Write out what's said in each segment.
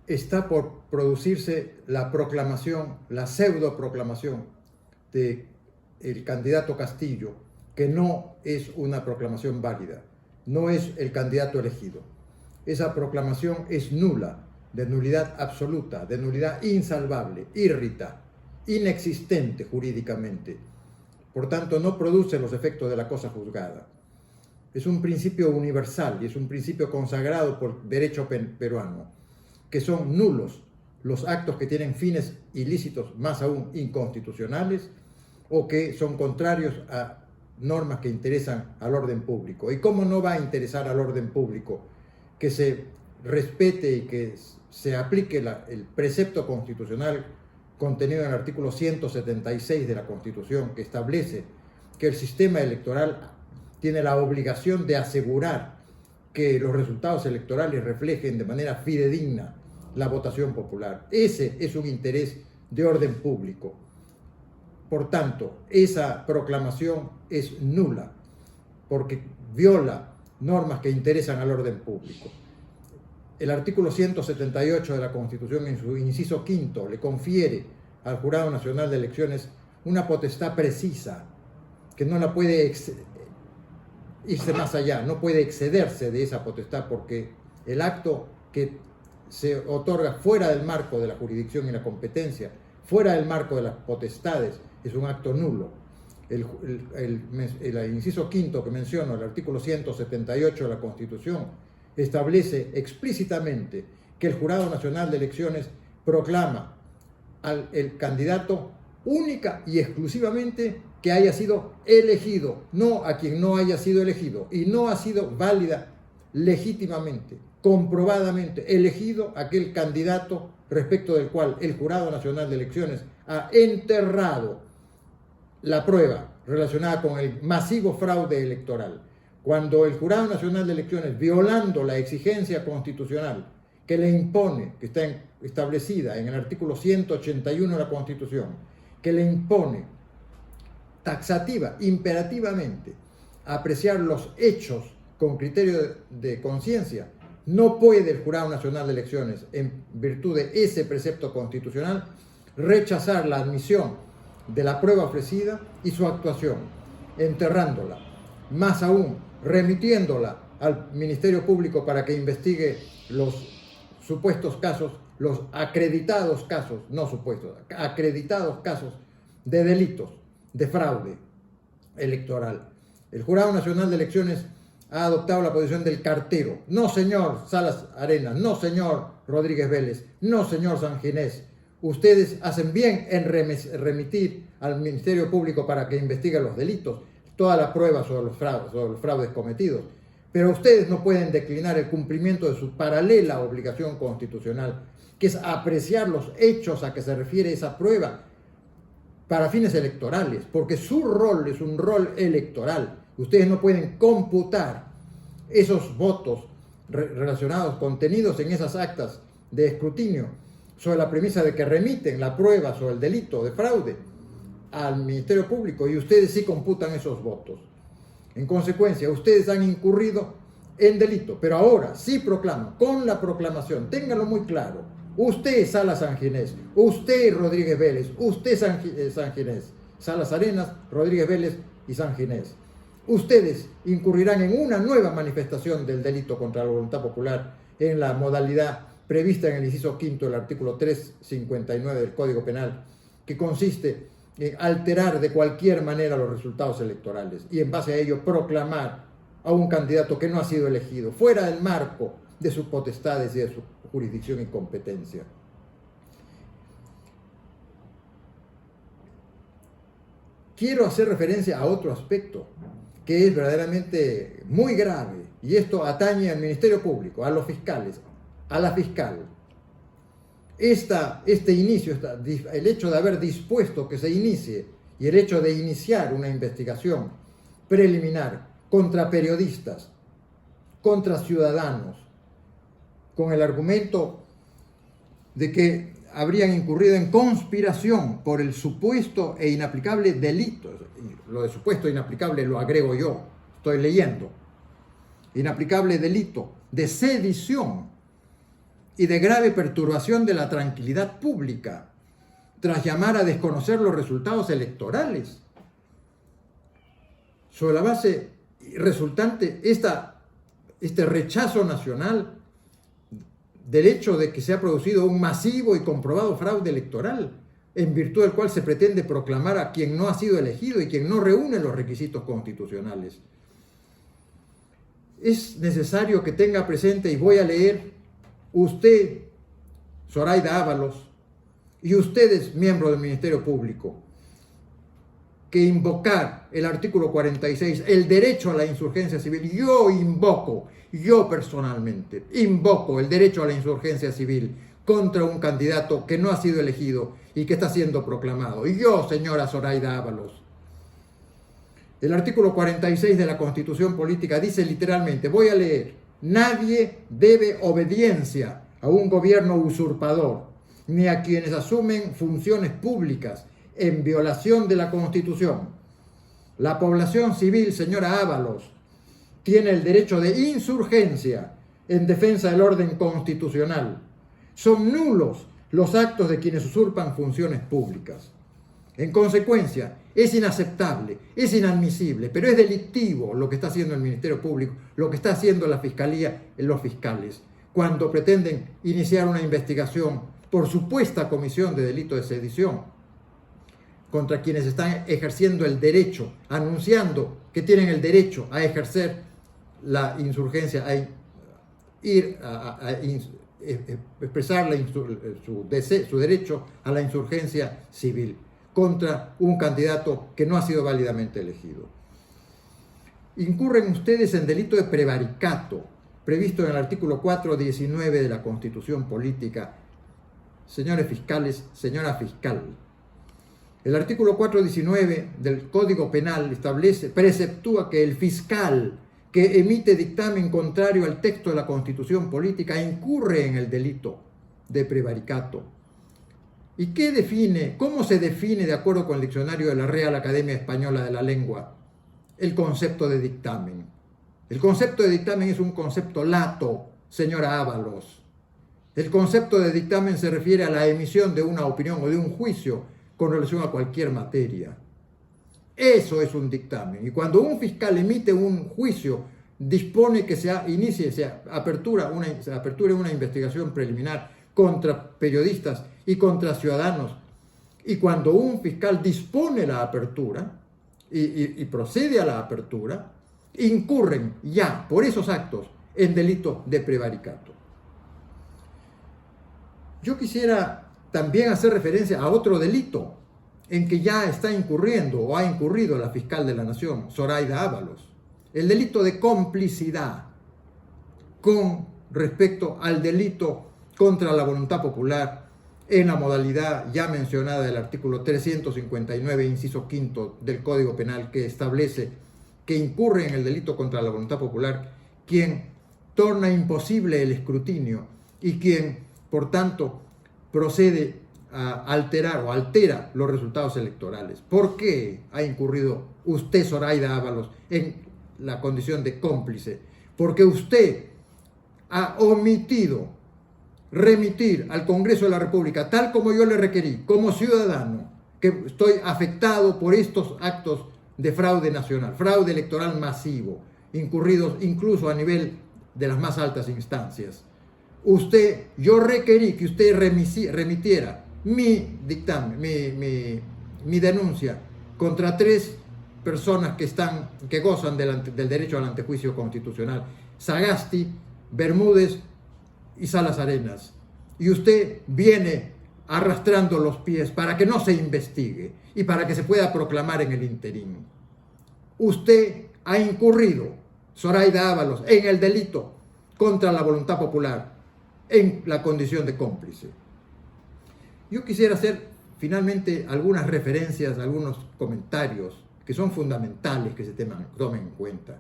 está por producirse la proclamación, la pseudo proclamación del candidato Castillo, que no es una proclamación válida, no es el candidato elegido. Esa proclamación es nula, de nulidad absoluta, de nulidad insalvable, írrita, inexistente jurídicamente. Por tanto, no produce los efectos de la cosa juzgada. Es un principio universal y es un principio consagrado por derecho peruano, que son nulos los actos que tienen fines ilícitos, más aún inconstitucionales, o que son contrarios a normas que interesan al orden público. ¿Y cómo no va a interesar al orden público que se respete y que se aplique el precepto constitucional contenido en el artículo 176 de la Constitución, que establece que el sistema electoral tiene la obligación de asegurar que los resultados electorales reflejen de manera fidedigna la votación popular? Ese es un interés de orden público. Por tanto, esa proclamación es nula, porque viola normas que interesan al orden público. El artículo 178 de la Constitución, en su inciso quinto, le confiere al Jurado Nacional de Elecciones una potestad precisa, que no la puede irse más allá, no puede excederse de esa potestad, porque el acto que se otorga fuera del marco de la jurisdicción y la competencia, fuera del marco de las potestades, es un acto nulo. El inciso quinto que menciono, el artículo 178 de la Constitución, establece explícitamente que el Jurado Nacional de Elecciones proclama al candidato única y exclusivamente que haya sido elegido, no a quien no haya sido elegido, y no ha sido válida legítimamente, comprobadamente elegido aquel candidato respecto del cual el Jurado Nacional de Elecciones ha enterrado la prueba relacionada con el masivo fraude electoral. Cuando el Jurado Nacional de Elecciones, violando la exigencia constitucional que le impone, que está establecida en el artículo 181 de la Constitución, que le impone taxativa, imperativamente, apreciar los hechos con criterio de conciencia, no puede el Jurado Nacional de Elecciones, en virtud de ese precepto constitucional, rechazar la admisión de la prueba ofrecida y su actuación, enterrándola. Más aún, remitiéndola al Ministerio Público para que investigue los supuestos casos, los acreditados casos, no supuestos, acreditados casos de delitos, de fraude electoral. El Jurado Nacional de Elecciones ha adoptado la posición del cartero. No, señor Salas Arenas, no, señor Rodríguez Vélez, no, señor Sanginés. Ustedes hacen bien en remitir al Ministerio Público para que investigue los delitos, toda la prueba sobre los fraudes cometidos. Pero ustedes no pueden declinar el cumplimiento de su paralela obligación constitucional, que es apreciar los hechos a que se refiere esa prueba para fines electorales, porque su rol es un rol electoral. Ustedes no pueden computar esos votos relacionados, contenidos en esas actas de escrutinio, sobre la premisa de que remiten la prueba sobre el delito de fraude al Ministerio Público, y ustedes sí computan esos votos. En consecuencia, ustedes han incurrido en delito, pero ahora sí proclaman, con la proclamación, ténganlo muy claro, usted Salas Sanginés, usted Rodríguez Vélez, usted Sanginés, Salas Arenas, Rodríguez Vélez y Sanginés, ustedes incurrirán en una nueva manifestación del delito contra la voluntad popular en la modalidad prevista en el inciso quinto del artículo 359 del Código Penal, que consiste en alterar de cualquier manera los resultados electorales y en base a ello proclamar a un candidato que no ha sido elegido, fuera del marco de sus potestades y de su jurisdicción y competencia. Quiero hacer referencia a otro aspecto que es verdaderamente muy grave, y esto atañe al Ministerio Público, a los fiscales, a la fiscal. Este inicio, el hecho de haber dispuesto que se inicie y el hecho de iniciar una investigación preliminar contra periodistas, contra ciudadanos, con el argumento de que habrían incurrido en conspiración por el supuesto e inaplicable delito. Lo de supuesto e inaplicable lo agrego yo, estoy leyendo. Inaplicable delito de sedición y de grave perturbación de la tranquilidad pública, tras llamar a desconocer los resultados electorales. Sobre la base resultante, este rechazo nacional del hecho de que se ha producido un masivo y comprobado fraude electoral, en virtud del cual se pretende proclamar a quien no ha sido elegido y quien no reúne los requisitos constitucionales. Es necesario que tenga presente, y voy a leer, usted, Zoraida Ábalos, y ustedes, miembros del Ministerio Público, que invocar el artículo 46, el derecho a la insurgencia civil, yo personalmente invoco el derecho a la insurgencia civil contra un candidato que no ha sido elegido y que está siendo proclamado. Y yo, señora Zoraida Ábalos. El artículo 46 de la Constitución Política dice literalmente, voy a leer, nadie debe obediencia a un gobierno usurpador, ni a quienes asumen funciones públicas en violación de la Constitución. La población civil, señora Ábalos, tiene el derecho de insurgencia en defensa del orden constitucional. Son nulos los actos de quienes usurpan funciones públicas. En consecuencia, es inaceptable, es inadmisible, pero es delictivo lo que está haciendo el Ministerio Público, lo que está haciendo la Fiscalía, los fiscales, cuando pretenden iniciar una investigación por supuesta comisión de delito de sedición contra quienes están ejerciendo el derecho, anunciando que tienen el derecho a ejercer la insurgencia, a expresar su derecho a la insurgencia civil contra un candidato que no ha sido válidamente elegido. Incurren ustedes en delito de prevaricato, previsto en el artículo 419 de la Constitución Política. Señores fiscales, señora fiscal, el artículo 419 del Código Penal preceptúa que el fiscal que emite dictamen contrario al texto de la Constitución Política incurre en el delito de prevaricato. ¿Y cómo se define, de acuerdo con el diccionario de la Real Academia Española de la Lengua, el concepto de dictamen? El concepto de dictamen es un concepto lato, señora Ábalos. El concepto de dictamen se refiere a la emisión de una opinión o de un juicio con relación a cualquier materia. Eso es un dictamen. Y cuando un fiscal emite un juicio, dispone que se aperture una investigación preliminar contra periodistas y contra ciudadanos. Y cuando un fiscal dispone la apertura y procede a la apertura, incurren ya por esos actos en delito de prevaricato. Yo quisiera también hacer referencia a otro delito en que ya está incurriendo o ha incurrido la fiscal de la Nación, Zoraida Ábalos, el delito de complicidad con respecto al delito contra la voluntad popular en la modalidad ya mencionada del artículo 359, inciso quinto del Código Penal, que establece que incurre en el delito contra la voluntad popular quien torna imposible el escrutinio y quien, por tanto, procede a alterar o altera los resultados electorales. ¿Por qué ha incurrido usted, Zoraida Ábalos, en la condición de cómplice? Porque usted ha omitido remitir al Congreso de la República, tal como yo le requerí, como ciudadano, que estoy afectado por estos actos de fraude nacional, fraude electoral masivo, incurridos incluso a nivel de las más altas instancias. Yo requerí que usted remitiera mi dictamen, mi denuncia contra 3 personas que gozan del derecho al antejuicio constitucional: Sagasti, Bermúdez y Salas Arenas. Y usted viene arrastrando los pies para que no se investigue y para que se pueda proclamar en el interín. Usted ha incurrido, Zoraida Ábalos, en el delito contra la voluntad popular, en la condición de cómplice. Yo quisiera hacer finalmente algunas referencias, algunos comentarios que son fundamentales que se tomen en cuenta.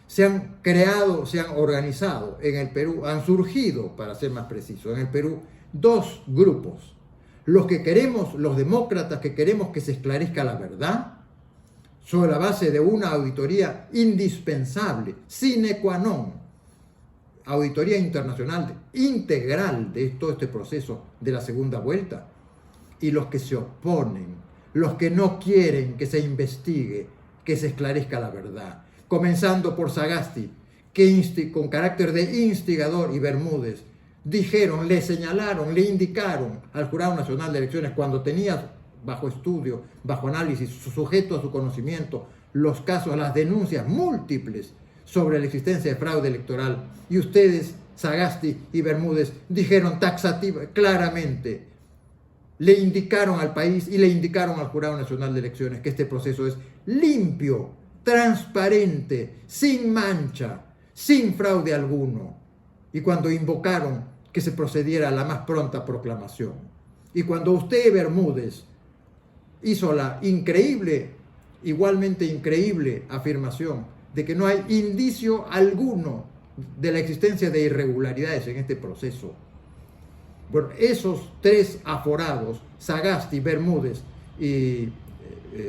Se han creado, se han organizado en el Perú, han surgido, para ser más preciso, en el Perú 2 grupos. Los demócratas que queremos que se esclarezca la verdad, sobre la base de una auditoría indispensable, sine qua non, auditoría internacional integral de todo este proceso de la segunda vuelta. Y los que se oponen, los que no quieren que se investigue, que se esclarezca la verdad, comenzando por Sagasti, que con carácter de instigador, y Bermúdez, dijeron, le señalaron, le indicaron al Jurado Nacional de Elecciones, cuando tenía bajo estudio, bajo análisis, sujeto a su conocimiento, los casos, las denuncias múltiples sobre la existencia de fraude electoral, y ustedes, Sagasti y Bermúdez, dijeron taxativa, claramente, le indicaron al país y le indicaron al Jurado Nacional de Elecciones que este proceso es limpio, transparente, sin mancha, sin fraude alguno. Y cuando invocaron que se procediera a la más pronta proclamación. Y cuando usted, Bermúdez, hizo la increíble, igualmente increíble afirmación de que no hay indicio alguno de la existencia de irregularidades en este proceso. Bueno, esos tres aforados, Sagasti, Bermúdez y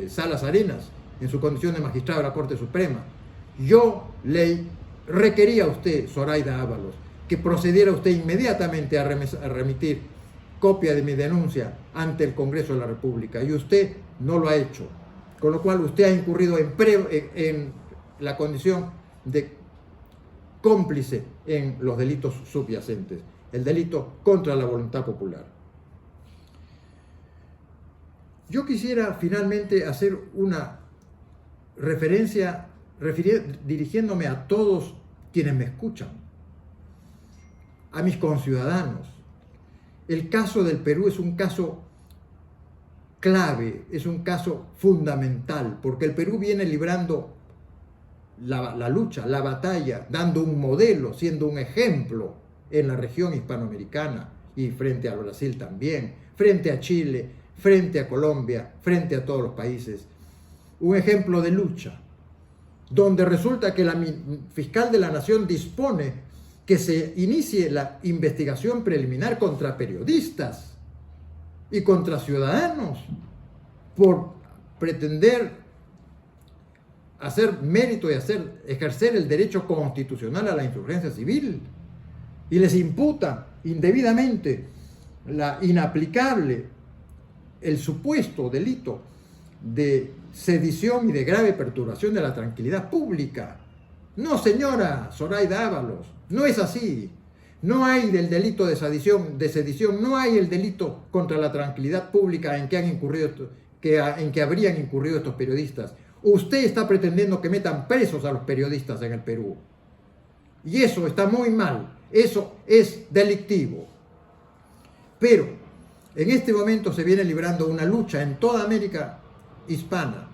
Salas Arenas, en su condición de magistrado de la Corte Suprema, yo le requería a usted, Zoraida Ábalos, que procediera usted inmediatamente a remitir copia de mi denuncia ante el Congreso de la República, y usted no lo ha hecho, con lo cual usted ha incurrido en la condición de cómplice en los delitos subyacentes, el delito contra la voluntad popular. Yo quisiera finalmente hacer una referencia dirigiéndome a todos quienes me escuchan, a mis conciudadanos. El caso del Perú es un caso clave, es un caso fundamental, porque el Perú viene librando la lucha, la batalla, dando un modelo, siendo un ejemplo en la región hispanoamericana y frente a Brasil también, frente a Chile, frente a Colombia, frente a todos los países. Un ejemplo de lucha, donde resulta que la fiscal de la Nación dispone que se inicie la investigación preliminar contra periodistas y contra ciudadanos por pretender hacer mérito y ejercer el derecho constitucional a la insurgencia civil, y les imputa indebidamente el supuesto delito de sedición y de grave perturbación de la tranquilidad pública. No, señora Zoraida Ábalos, no es así. No hay del delito de sedición, no hay el delito contra la tranquilidad pública en que habrían incurrido estos periodistas. Usted está pretendiendo que metan presos a los periodistas en el Perú. Y eso está muy mal, eso es delictivo. Pero en este momento se viene librando una lucha en toda América hispana,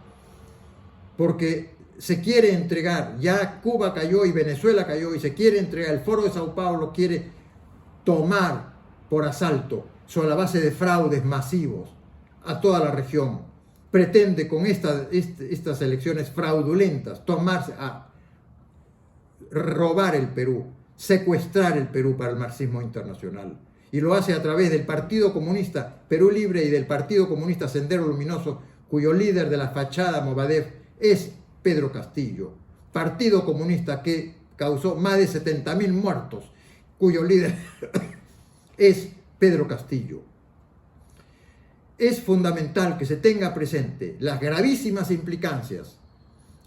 porque se quiere entregar, ya Cuba cayó y Venezuela cayó, y se quiere entregar, el Foro de Sao Paulo quiere tomar por asalto, sobre la base de fraudes masivos, a toda la región. Pretende con estas elecciones fraudulentas robar el Perú, secuestrar el Perú para el marxismo internacional. Y lo hace a través del Partido Comunista Perú Libre y del Partido Comunista Sendero Luminoso, cuyo líder de la fachada Movadef es Pedro Castillo. Partido Comunista que causó más de 70.000 muertos, cuyo líder es Pedro Castillo. Es fundamental que se tenga presente las gravísimas implicancias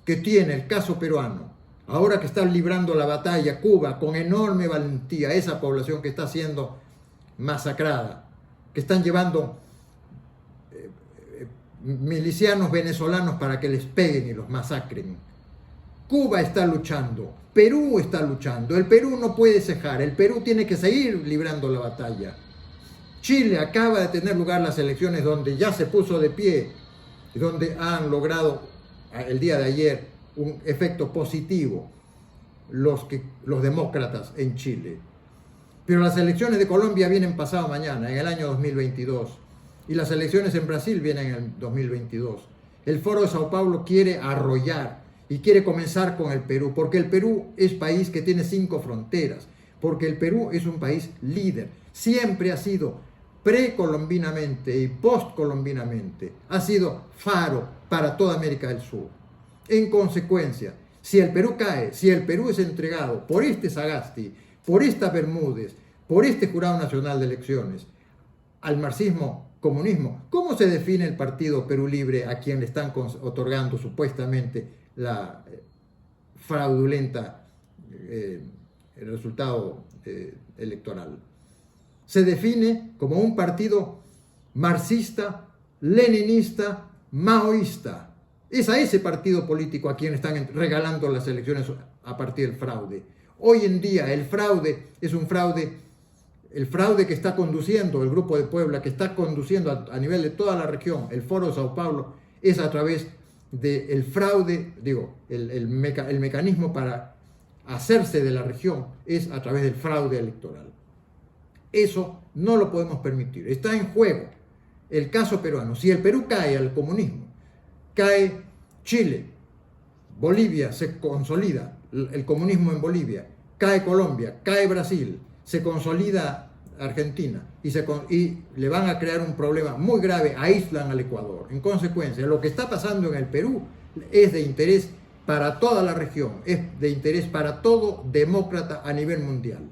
que tiene el caso peruano, ahora que están librando la batalla Cuba con enorme valentía, esa población que está siendo masacrada, que están llevando milicianos venezolanos para que les peguen y los masacren. Cuba está luchando, Perú está luchando, el Perú no puede cejar, el Perú tiene que seguir librando la batalla. Chile acaba de tener lugar las elecciones donde ya se puso de pie y donde han logrado el día de ayer un efecto positivo los demócratas en Chile. Pero las elecciones de Colombia vienen pasado mañana, en el año 2022, y las elecciones en Brasil vienen en el 2022. El Foro de Sao Paulo quiere arrollar y quiere comenzar con el Perú, porque el Perú es país que tiene 5 fronteras, porque el Perú es un país líder, siempre ha sido precolombinamente y postcolombinamente, ha sido faro para toda América del Sur. En consecuencia, si el Perú cae, si el Perú es entregado por este Sagasti, por esta Bermúdez, por este Jurado Nacional de Elecciones, al marxismo-comunismo, ¿cómo se define el Partido Perú Libre a quien le están otorgando supuestamente la fraudulenta el resultado electoral? Se define como un partido marxista, leninista, maoísta. Es a ese partido político a quien están regalando las elecciones a partir del fraude. Hoy en día el fraude es un fraude, el fraude que está conduciendo el Grupo de Puebla, que está conduciendo a nivel de toda la región, el Foro de Sao Paulo, es a través del fraude, el mecanismo para hacerse de la región es a través del fraude electoral. Eso no lo podemos permitir. Está en juego el caso peruano. Si el Perú cae al comunismo, cae Chile, Bolivia se consolida el comunismo en Bolivia, cae Colombia, cae Brasil, se consolida Argentina y le van a crear un problema muy grave, aíslan al Ecuador. En consecuencia, lo que está pasando en el Perú es de interés para toda la región, es de interés para todo demócrata a nivel mundial.